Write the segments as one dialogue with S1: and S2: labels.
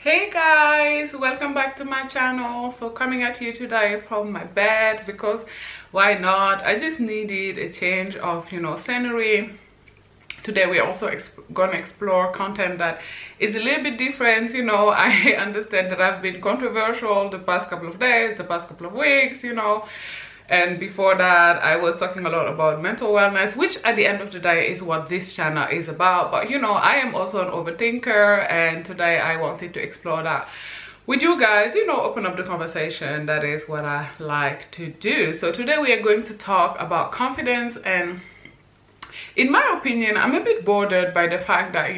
S1: Hey guys, welcome back to my channel. So coming at you today from my bed because why not? I just needed a change of scenery. Today we're also gonna explore content that is a little bit different. I understand that I've been controversial the past couple of days, the past couple of weeks, and before that I was talking a lot about mental wellness, which at the end of the day is what this channel is about. But I am also an overthinker, and today I wanted to explore that with you guys, open up the conversation. That is what I like to do. So today we are going to talk about confidence, and in my opinion, I'm a bit bothered by the fact that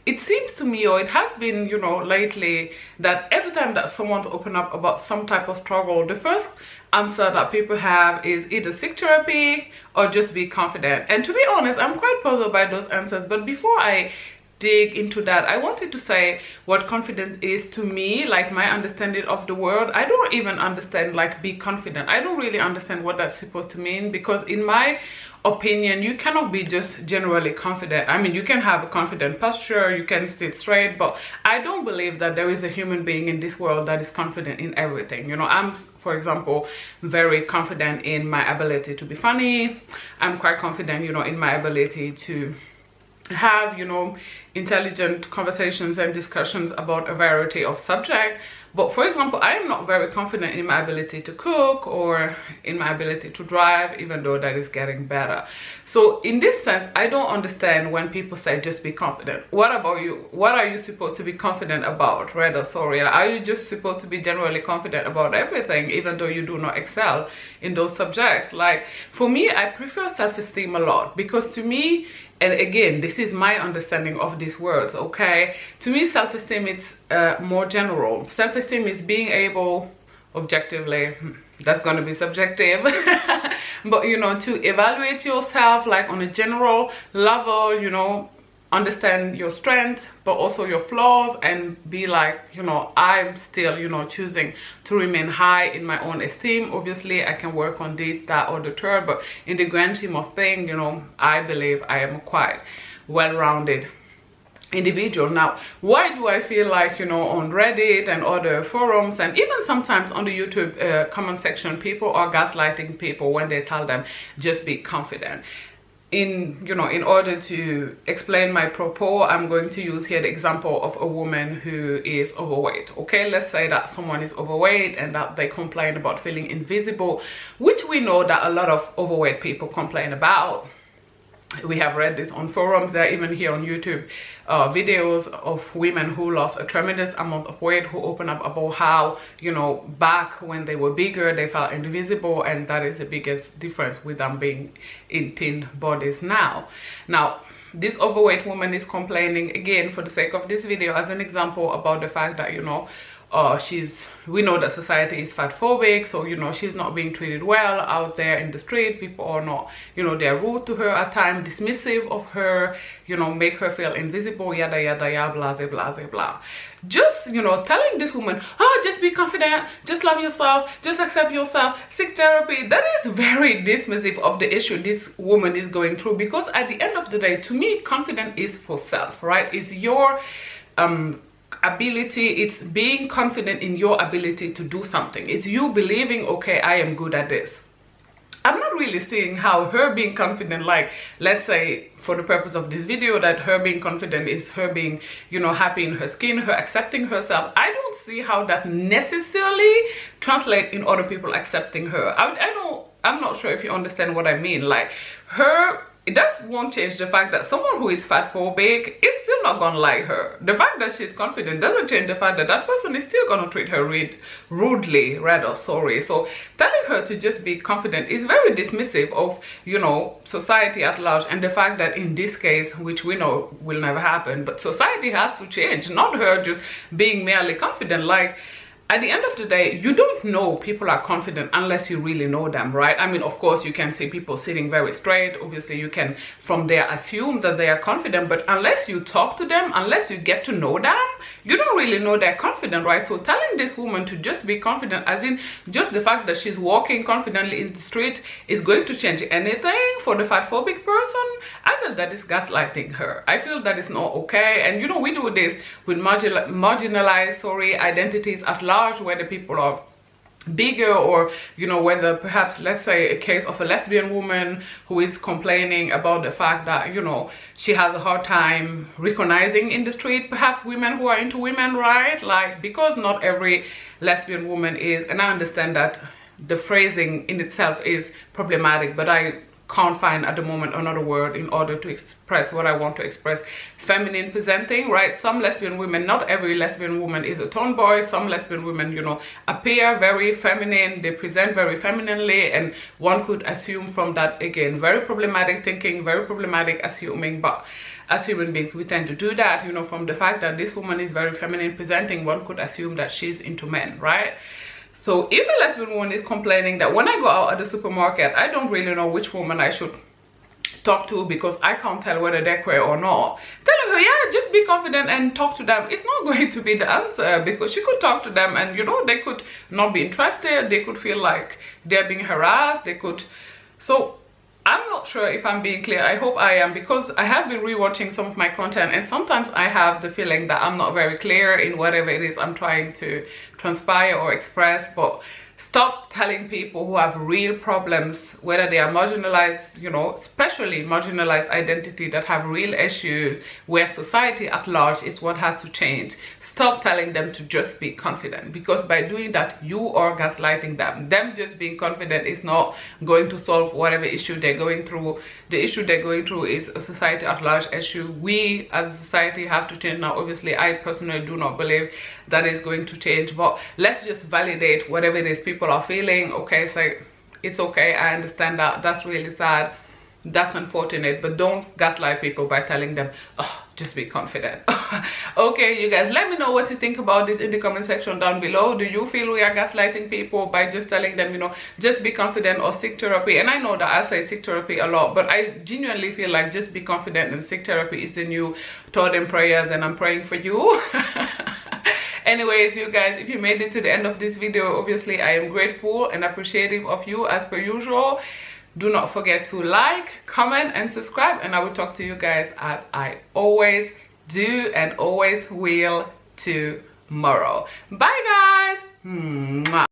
S1: it seems to me, or it has been lately, that every time that someone's open up about some type of struggle, the first answer that people have is either seek therapy or just be confident. And to be honest, I'm quite puzzled by those answers. But before I dig into that, I wanted to say what confidence is to me, like my understanding of the word. I don't even understand like be confident. I don't really understand what that's supposed to mean, because in my opinion, you cannot be just generally confident. I mean, you can have a confident posture, you can sit straight, but I don't believe that there is a human being in this world that is confident in everything. I'm, for example, very confident in my ability to be funny. I'm quite confident, in my ability to have intelligent conversations and discussions about a variety of subjects. But for example, I am not very confident in my ability to cook or in my ability to drive, even though that is getting better. So in this sense, I don't understand when people say just be confident. What about you? What are you supposed to be confident about? Right or sorry? Are you just supposed to be generally confident about everything, even though you do not excel in those subjects? Like for me, I prefer self-esteem a lot, because to me, and again, this is my understanding of these words, okay? To me, self-esteem is more general. Self-esteem is being able, objectively, that's going to be subjective, but to evaluate yourself like on a general level, understand your strengths but also your flaws, and be like, I'm still choosing to remain high in my own esteem. Obviously I can work on this, that, or the third, but in the grand scheme of things, I believe I am quite well-rounded individual. Now, why do I feel like on Reddit and other forums, and even sometimes on the YouTube comment section, people are gaslighting people when they tell them just be confident? In order to explain my propos, I'm going to use here the example of a woman who is overweight. Okay, let's say that someone is overweight and that they complain about feeling invisible, which we know that a lot of overweight people complain about. We have read this on forums. There are even here on YouTube videos of women who lost a tremendous amount of weight, who open up about how back when they were bigger they felt invisible, and that is the biggest difference with them being in thin bodies now. This overweight woman is complaining, again for the sake of this video as an example, about the fact that we know that society is fat phobic, so she's not being treated well out there in the street. People are not, they're rude to her at times, dismissive of her, make her feel invisible, yada yada yada, blah blah blah blah. Just telling this woman, oh, just be confident, just love yourself, just accept yourself, seek therapy, that is very dismissive of the issue this woman is going through. Because at the end of the day, to me, confidence is for self, right? It's your ability, it's being confident in your ability to do something. It's you believing, okay, I am good at this. I'm not really seeing how her being confident, like let's say for the purpose of this video, that her being confident is her being happy in her skin, her accepting herself. I don't see how that necessarily translates in other people accepting her. I'm not sure if you understand what I mean. Like that won't change the fact that someone who is fat phobic is still not gonna like her. The fact that she's confident doesn't change the fact that that person is still gonna treat her rudely, rather, sorry. So telling her to just be confident is very dismissive of society at large, and the fact that in this case, which we know will never happen, but society has to change, not her just being merely confident. Like, at the end of the day, you don't know people are confident unless you really know them, right? I mean, of course, you can see people sitting very straight. Obviously, you can from there assume that they are confident, but unless you talk to them, unless you get to know them, you don't really know they're confident, right? So telling this woman to just be confident, as in just the fact that she's walking confidently in the street, is going to change anything for the fat phobic person, I feel that is gaslighting her. I feel that is not okay. And you know, we do this with marginalized identities at large, whether people are bigger, or you know, whether perhaps, let's say, a case of a lesbian woman who is complaining about the fact that, you know, she has a hard time recognizing in the street perhaps women who are into women, right? Like, because not every lesbian woman is, and I understand that the phrasing in itself is problematic, but I can't find at the moment another word in order to express what I want to express. Feminine presenting, right? Some lesbian women, not every lesbian woman is a tomboy. Some lesbian women, you know, appear very feminine, they present very femininely, and one could assume from that, again, very problematic thinking, very problematic assuming. But as human beings, we tend to do that, you know, from the fact that this woman is very feminine presenting, one could assume that she's into men, right? So if a lesbian woman is complaining that when I go out at the supermarket, I don't really know which woman I should talk to because I can't tell whether they're queer or not, telling her, yeah, just be confident and talk to them, it's not going to be the answer, because she could talk to them and, you know, they could not be interested, they could feel like they're being harassed, they could. So I'm not sure if I'm being clear. I hope I am, because I have been rewatching some of my content and sometimes I have the feeling that I'm not very clear in whatever it is I'm trying to transpire or express. But stop telling people who have real problems, whether they are marginalized, you know, especially marginalized identity that have real issues where society at large is what has to change. Stop telling them to just be confident, because by doing that, you are gaslighting them. Them just being confident is not going to solve whatever issue they're going through. The issue they're going through is a society at large issue. We as a society have to change now. Obviously, I personally do not believe that is going to change, but let's just validate whatever it is people are feeling. Okay, so it's okay, I understand that, that's really sad, that's unfortunate, but don't gaslight people by telling them, oh, just be confident. Okay, you guys, let me know what you think about this in the comment section down below. Do you feel we are gaslighting people by just telling them, you know, just be confident or seek therapy? And I know that I say seek therapy a lot, but I genuinely feel like just be confident and seek therapy is the new totem prayers, and I'm praying for you. Anyways, you guys, if you made it to the end of this video, obviously I am grateful and appreciative of you as per usual. Do not forget to like, comment, and subscribe, and I will talk to you guys as I always do and always will tomorrow. Bye, guys. Mwah.